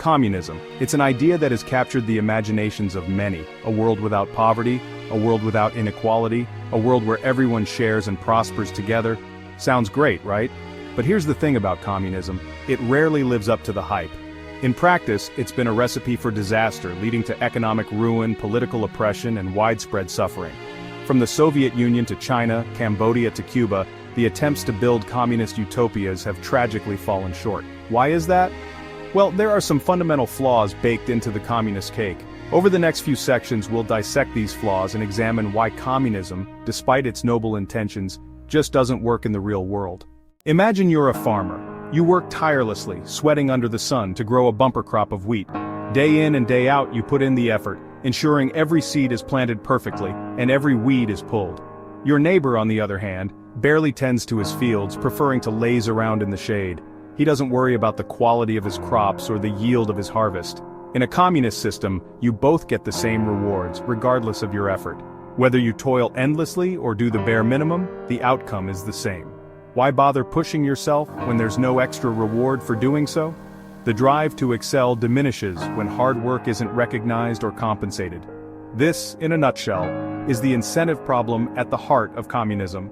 Communism. It's an idea that has captured the imaginations of many. A world without poverty, a world without inequality, a world where everyone shares and prospers together. Sounds great, right? But here's the thing about communism, it rarely lives up to the hype. In practice, it's been a recipe for disaster, leading to economic ruin, political oppression, and widespread suffering. From the Soviet Union to China, Cambodia to Cuba, the attempts to build communist utopias have tragically fallen short. Why is that? Well, there are some fundamental flaws baked into the communist cake. Over the next few sections, we'll dissect these flaws and examine why communism, despite its noble intentions, just doesn't work in the real world. Imagine you're a farmer. You work tirelessly, sweating under the sun to grow a bumper crop of wheat. Day in and day out, you put in the effort, ensuring every seed is planted perfectly, and every weed is pulled. Your neighbor, on the other hand, barely tends to his fields, preferring to laze around in the shade. He doesn't worry about the quality of his crops or the yield of his harvest. In a communist system, you both get the same rewards, regardless of your effort. Whether you toil endlessly or do the bare minimum, the outcome is the same. Why bother pushing yourself when there's no extra reward for doing so? The drive to excel diminishes when hard work isn't recognized or compensated. This, in a nutshell, is the incentive problem at the heart of communism.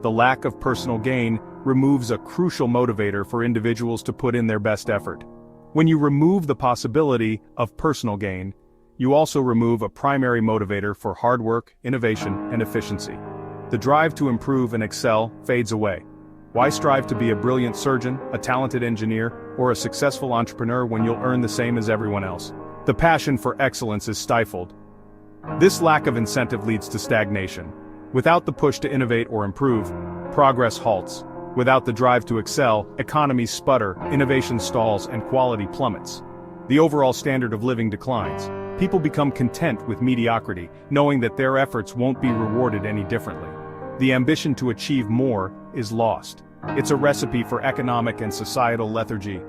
The lack of personal gain removes a crucial motivator for individuals to put in their best effort. When you remove the possibility of personal gain, you also remove a primary motivator for hard work, innovation, and efficiency. The drive to improve and excel fades away. Why strive to be a brilliant surgeon, a talented engineer, or a successful entrepreneur when you'll earn the same as everyone else? The passion for excellence is stifled. This lack of incentive leads to stagnation. Without the push to innovate or improve, progress halts. Without the drive to excel, economies sputter, innovation stalls, and quality plummets. The overall standard of living declines. People become content with mediocrity, knowing that their efforts won't be rewarded any differently. The ambition to achieve more is lost. It's a recipe for economic and societal lethargy.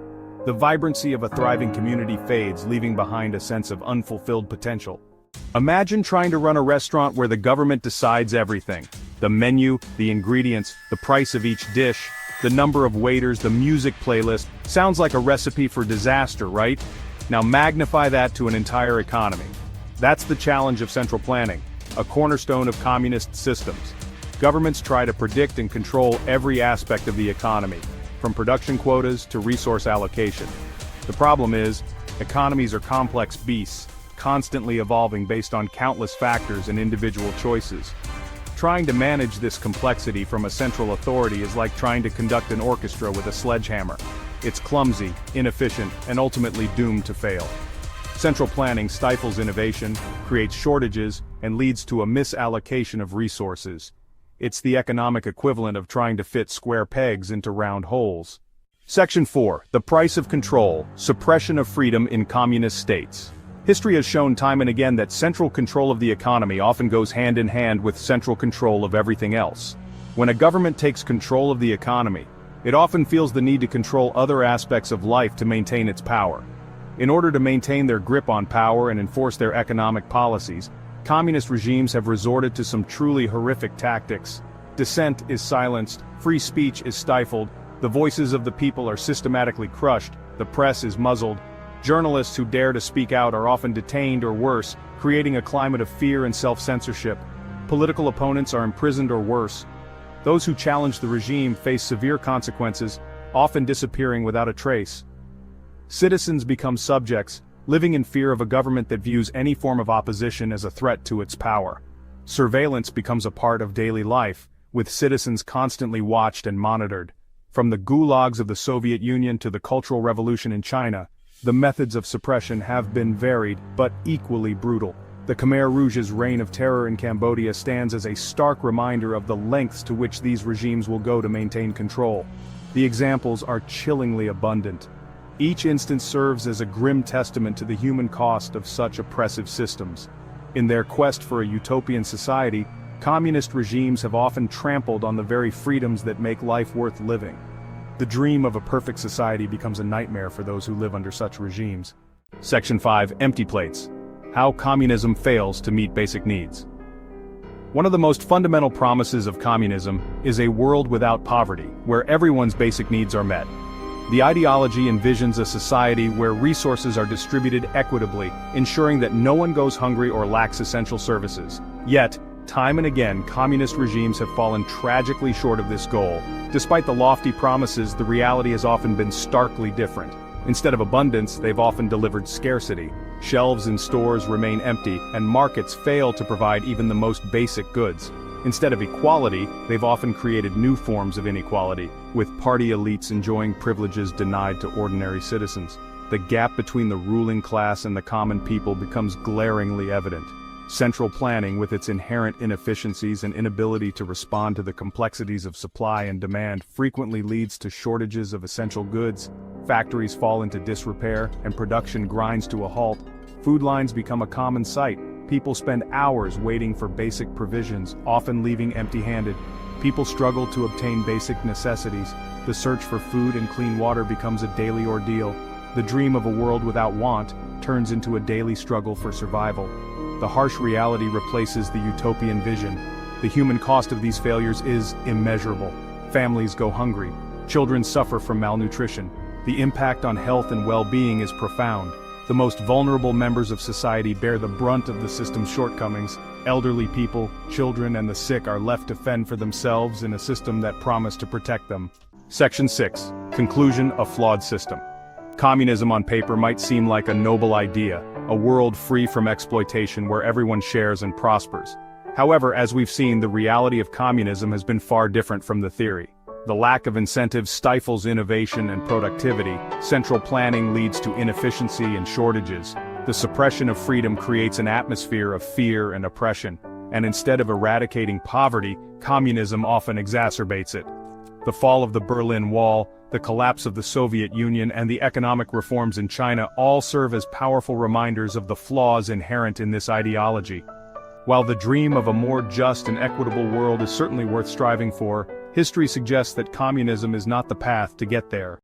The vibrancy of a thriving community fades, leaving behind a sense of unfulfilled potential. Imagine trying to run a restaurant where the government decides everything. The menu, the ingredients, the price of each dish, the number of waiters, the music playlist. Sounds like a recipe for disaster, right? Now magnify that to an entire economy. That's the challenge of central planning, a cornerstone of communist systems. Governments try to predict and control every aspect of the economy, from production quotas to resource allocation. The problem is, economies are complex beasts, constantly evolving based on countless factors and individual choices. Trying to manage this complexity from a central authority is like trying to conduct an orchestra with a sledgehammer. It's clumsy, inefficient, and ultimately doomed to fail. Central planning stifles innovation, creates shortages, and leads to a misallocation of resources. It's the economic equivalent of trying to fit square pegs into round holes. Section 4. The price of control, suppression of freedom in communist states. History has shown time and again that central control of the economy often goes hand in hand with central control of everything else. When a government takes control of the economy, it often feels the need to control other aspects of life to maintain its power. In order to maintain their grip on power and enforce their economic policies, communist regimes have resorted to some truly horrific tactics. Dissent is silenced, free speech is stifled, the voices of the people are systematically crushed, the press is muzzled. Journalists who dare to speak out are often detained or worse, creating a climate of fear and self-censorship. Political opponents are imprisoned or worse. Those who challenge the regime face severe consequences, often disappearing without a trace. Citizens become subjects, living in fear of a government that views any form of opposition as a threat to its power. Surveillance becomes a part of daily life, with citizens constantly watched and monitored. From the gulags of the Soviet Union to the Cultural Revolution in China, the methods of suppression have been varied, but equally brutal. The Khmer Rouge's reign of terror in Cambodia stands as a stark reminder of the lengths to which these regimes will go to maintain control. The examples are chillingly abundant. Each instance serves as a grim testament to the human cost of such oppressive systems. In their quest for a utopian society, communist regimes have often trampled on the very freedoms that make life worth living. The dream of a perfect society becomes a nightmare for those who live under such regimes. Section 5. Empty plates. How communism fails to meet basic needs. One of the most fundamental promises of communism is a world without poverty, where everyone's basic needs are met. The ideology envisions a society where resources are distributed equitably, ensuring that no one goes hungry or lacks essential services. Yet, time and again, communist regimes have fallen tragically short of this goal. Despite the lofty promises, the reality has often been starkly different. Instead of abundance, they've often delivered scarcity. Shelves in stores remain empty, and markets fail to provide even the most basic goods. Instead of equality, they've often created new forms of inequality, with party elites enjoying privileges denied to ordinary citizens. The gap between the ruling class and the common people becomes glaringly evident. Central planning, with its inherent inefficiencies and inability to respond to the complexities of supply and demand, frequently leads to shortages of essential goods. Factories fall into disrepair, and production grinds to a halt. Food lines become a common sight. People spend hours waiting for basic provisions, often leaving empty-handed. People struggle to obtain basic necessities. The search for food and clean water becomes a daily ordeal. The dream of a world without want turns into a daily struggle for survival. The harsh reality replaces the utopian vision. The human cost of these failures is immeasurable. Families go hungry. Children suffer from malnutrition. The impact on health and well-being is profound. The most vulnerable members of society bear the brunt of the system's shortcomings. Elderly people, children, and the sick are left to fend for themselves in a system that promised to protect them. Section 6. Conclusion: a flawed system. Communism on paper might seem like a noble idea, a world free from exploitation where everyone shares and prospers. However, as we've seen, the reality of communism has been far different from the theory. The lack of incentives stifles innovation and productivity. Central planning leads to inefficiency and shortages. The suppression of freedom creates an atmosphere of fear and oppression. And instead of eradicating poverty, communism often exacerbates it. The fall of the Berlin Wall, the collapse of the Soviet Union, and the economic reforms in China all serve as powerful reminders of the flaws inherent in this ideology. While the dream of a more just and equitable world is certainly worth striving for, history suggests that communism is not the path to get there.